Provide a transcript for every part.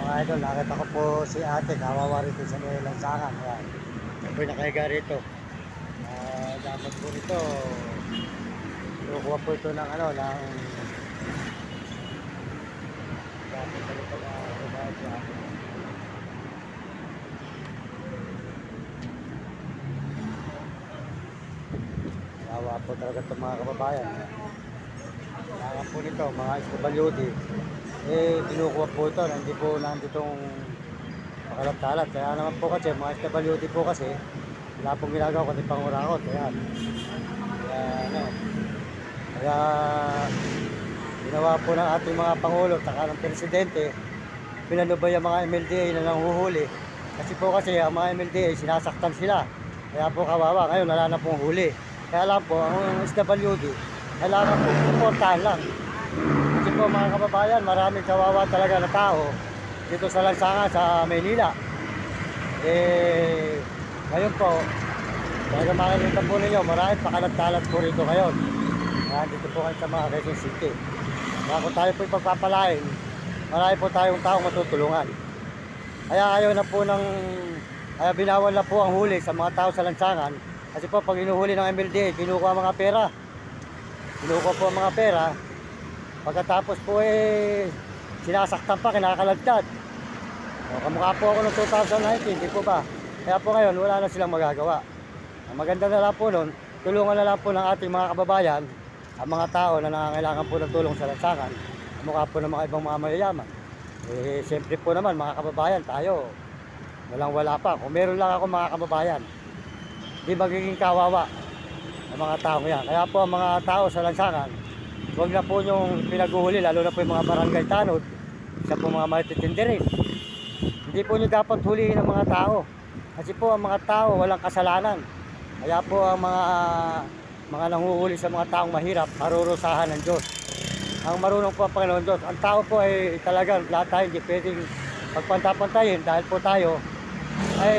Mga idol, nakita ko po si ate, kawawa rito sa may lansangan. Ayan. Siya po yung nakahiga rito. Dapat po nito, kukuha po ito ng ano, ng dapat po nito na kumain siya. Kawawa po talaga itong mga kababayan. Kailangan po nito, mga SWD. Kinukuha po ito, hindi po nanditong makalat-kalat. Kaya naman po kasi, mga SWD po kasi, wala pong ginagawa kundi pangurakot. Ayan. Kaya ginawa po ng ating mga Pangulo at ng Presidente, pinanubay ang mga MLDA na nanghuhuli. Kasi ang mga MLDA sinasaktan sila. Kaya po kawawa, ngayon wala na pong huli. Kaya lang po, ang SWD, kailangan po, supportahan lang. Kasi po mga kababayan, maraming kawawa talaga na tao dito sa lansangan sa Maynila. Ngayon po, talaga makikita po ninyo, maraming pakalat-kalat po rito ngayon. Dito po kayo sa mga Quezon City. Kaya kung tayo po ipagpapalain, marami po tayong taong matutulungan. Kaya binawal na po ang huli sa mga tao sa lansangan. Kasi po pag inuhuli ng MLDA, kinukuha mga pera. Kinukuha po ang mga pera. Pagkatapos po sinasaktan pa, kinakalagtad. Kamukha po ako noong 2019, di po ba? Kaya po ngayon, wala na silang magagawa. Ang maganda na lang po nun, tulungan na lang po ng ating mga kababayan, ang mga tao na nangangailangan po ng tulong sa lansangan, kamukha po ng mga ibang mga mayayaman. Siyempre po naman, mga kababayan, tayo, wala pa. Kung meron lang ako mga kababayan, di magiging kawawa ang mga tao yan. Kaya po ang mga tao sa lansangan, huwag na po yung pinaguhuli, lalo na po yung mga barangay tanod, isa po mga matitindi rin. Hindi po nyo dapat hulihin ang mga tao. Kasi po ang mga tao walang kasalanan. Kaya po ang mga nanguhuli sa mga taong mahirap, marurusahan ng Diyos. Ang marunong po ang Panginoon Diyos. Ang tao po ay talagang lahat tayo hindi pwedeng pagpantay-pantayin dahil po tayo ay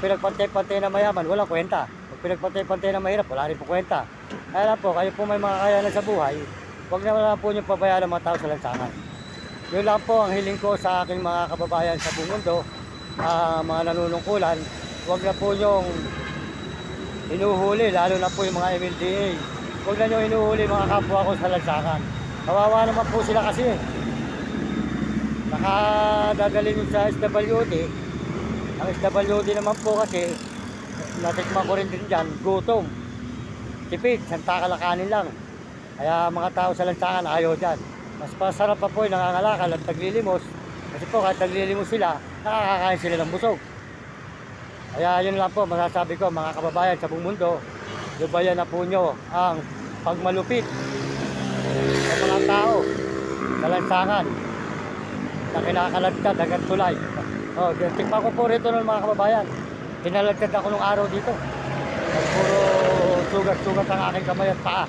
pinagpantay-pantay na mayaman, walang kwenta. Pag pinagpantay-pantay na mahirap, wala rin po kwenta. Kaya lang po, kayo po may mga kakayanan sa buhay, huwag na lang po nyo pabayaan ang mga tao sa lansangan. Yun lang po ang hiling ko sa aking mga kababayan sa buong mundo, mga nanunungkulan, huwag na po nyong hinuhuli, lalo na po yung mga MLDA. Huwag na nyong hinuhuli mga kapwa ko sa lansangan. Kawawa naman po sila kasi. Nakadadalhin nyo sa SWD. Ang SWD naman po kasi, natikman ko rin din dyan, gutom. Tipid, santa kalakanin lang. Kaya mga tao sa lansangan ayaw dyan. Mas masarap pa po yung nangangalakal at taglilimos. Kasi po kahit taglilimos sila, nakakakain sila ng busog. Kaya yun lang po masasabi ko mga kababayan sa buong mundo, lubayan na po nyo ang pagmalupit sa mga tao sa lansangan na kinakalagtad hanggang tulay. Tikman ko po rito ng mga kababayan. Kinalagtad ako nung araw dito. Puro sugat-sugat ang aking kamay at paa.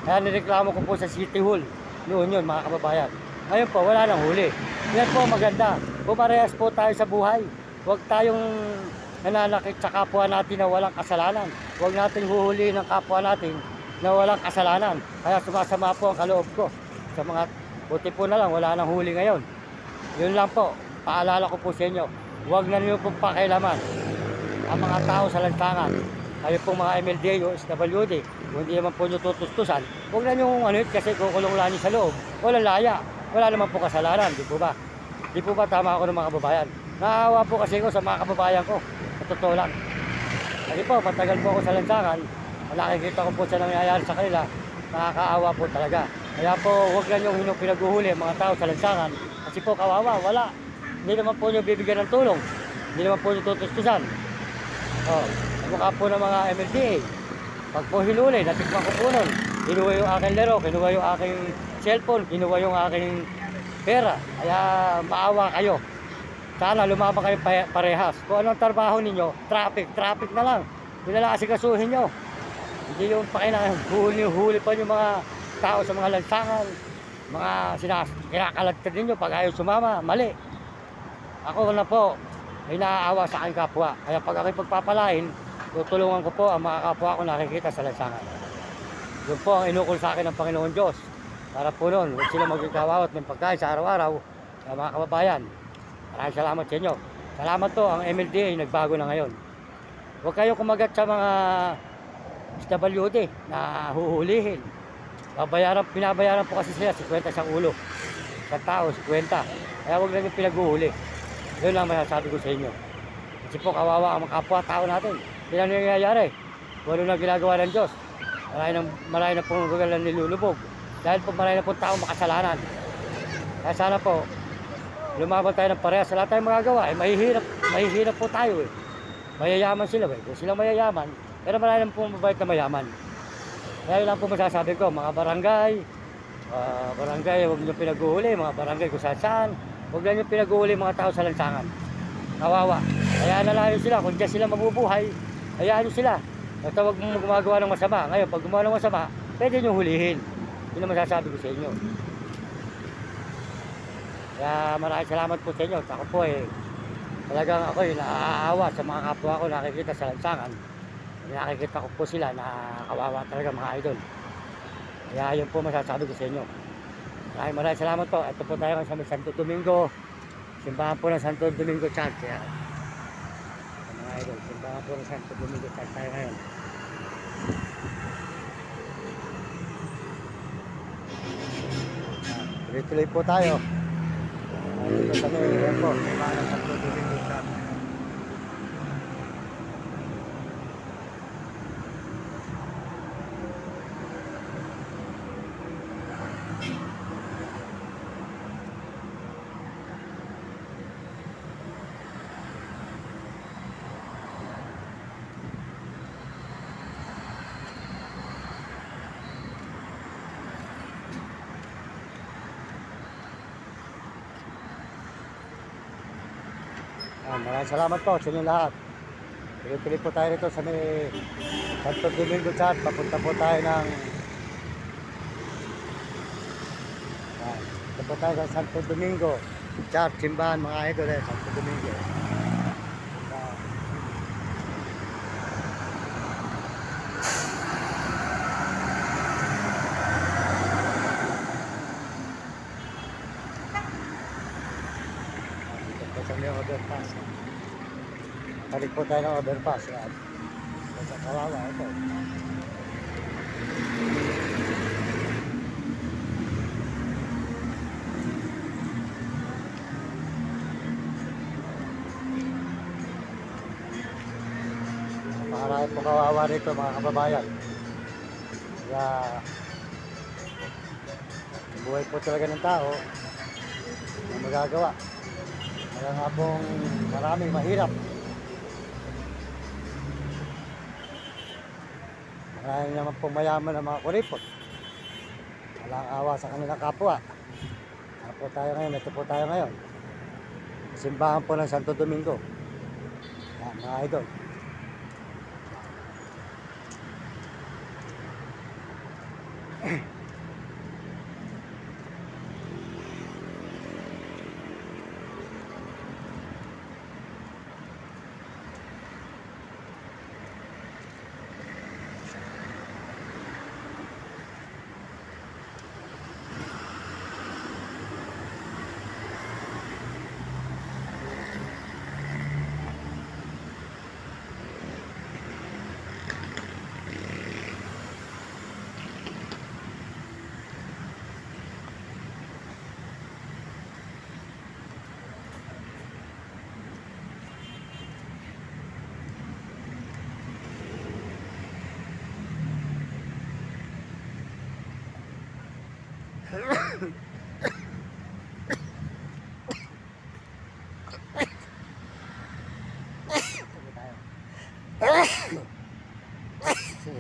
Kaya nireklamo ko po sa City Hall. Noon yun mga kababayan. Ngayon po wala nang huli. Yan po maganda. Pumarehas po tayo sa buhay. Huwag tayong nananakit sa kapwa natin na walang kasalanan. Huwag natin huhulihin ng kapwa natin na walang kasalanan. Kaya sumasama po ang kaloob ko. Sa mga buti po na lang wala nang huli ngayon. Yun lang po. Paalala ko po sa inyo. Huwag na niyo pong pakialaman ang mga tao sa lansangan. Kayo pong mga MLDA o SWD, kung hindi naman po nyo tutustusan, huwag na nyo kasi kukulong lang nyo sa loob. Walang laya. Wala naman po kasalanan, di po ba? Di po ba tama ako ng mga kababayan? Naawa po kasi ko sa mga kababayan ko. Sa totoo lang. Kasi po, matagal po ako sa lansangan. Nakikita ko po sa nangyayari sa kanila. Nakakaawa po talaga. Kaya po, huwag na nyo pinaguhuli ang mga tao sa lansangan. Kasi po, kawawa, wala. Hindi naman po nyo bibigyan ng tulong. Hindi naman po nyo tutustusan. Mukha po ng mga MLDA. Pag po hinuli, natikman ko po nun. Kinuha yung aking laro, kinuha yung aking cellphone, kinuha yung aking pera. Kaya maawa kayo. Sana lumabang kayo parehas. Kung anong trabaho ninyo, traffic na lang. Yun na lang asikasuhin nyo. Hindi yung huli pa yung mga tao sa mga lansangan. Mga kinakalagtad ninyo pag ayaw sumama, mali. Ako na po, may naaawa sa aking kapwa. Kaya pag ako'y pagpapalain, tutulungan ko po ang mga kapwa ko nakikita sa lansangan. Yun po ang inukol sa akin ng Panginoon Diyos. Para po nun, huwag sila magkakawawat ng pagkain sa araw-araw sa mga kababayan. Maraming salamat sa inyo. Salamat to, ang MLDA nagbago na ngayon. Huwag kayong kumagat sa mga SWD na huhulihin. Binabayaran po kasi sila 50 sa ulo. Sa tao, 50. Kaya huwag lang yung pinaghuhuli. Yun lang masasabi ko sa inyo. Kasi po kawawa ang mga kapwa-tao natin. Hindi na nangyayari. Kung ano na ginagawa ng Diyos. Marami na pong lugar na nilulubog. Dahil po marami na pong tao makasalanan. Kaya sana po, lumaban tayo ng parehas sa lahat tayong magagawa. Mahihirap po tayo eh. Mayayaman sila eh. Kung sila mayayaman, pero marami na pong mabait na mayaman. Kaya yun lang po masasabi ko, mga barangay, huwag nyo pinaghuhuli, mga barangay kung saan, huwag nyo pinaghuhuli mga tao sa lansangan. Kawawa. Hayaan na lang sila, kung dyan sila mabubuhay, hayaan nyo sila. Basta huwag mong gumagawa ng masama. Ngayon, pag gumawa ng masama, pwede nyo hulihin. Yun ang masasabi ko sa inyo. Kaya maraming salamat po sa inyo. Ako po talagang ako naaawa sa mga kapwa ko nakikita sa lansangan. Nakikita ko po sila na kawawa talaga mga idol. Kaya yun po masasabi ko sa inyo. Maraming salamat po. Ito po tayo sa Santo Domingo. Simbahan po ng Santo Domingo Church. Kaya, mga idol, simbahan po ng Santo Domingo Church tayo ngayon. Tuloy-tuloy po tayo. Dito sa yan po, simbahan ng Santo Domingo Church. Maraming salamat po sa inyo lahat. Tuloy-tuloy po tayo rito sa may Santo Domingo Church. Papunta po tayo ng ito po tayo sa Santo Domingo Church, simbahan mga idol Santo Domingo. Sa may overpass. Balik po tayo ng overpass. Sa kawawa ito. Marami po kawawa rito mga kababayan. Kaya buhay po talaga ng tao na magagawa. Kaya nga pong maraming mahirap. Maraming naman pong mayaman ng mga kuripot. Walang awa sa kanilang kapwa. Ano po tayo ngayon? Ito po tayo ngayon. Simbahan po ng Santo Domingo. Yan, mga idol.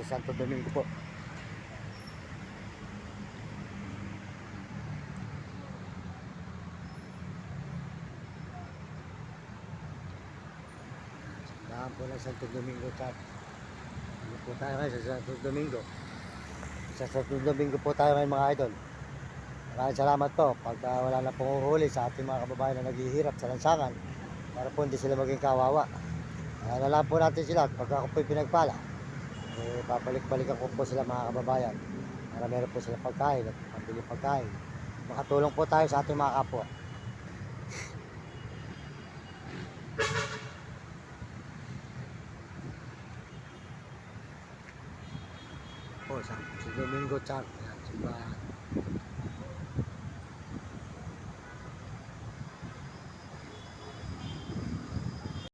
Santo Domingo po. Daan po ng Santo Domingo Church. Ano po tayo ngayon sa Santo Domingo. Sa Santo Domingo po tayo ngayon mga idol. Maraming salamat po pag wala na pong uhuli sa ating mga kababayan na naghihirap sa lansangan para po hindi sila maging kawawa. Alam po natin sila pag ako po'y pinagpala, papalik-balikan ko po sila mga kababayan para meron po sila pagkain at pambili pagkain. Makatulong po tayo sa ating mga kapwa. Po, si Domingo Char. Yan, simbahan.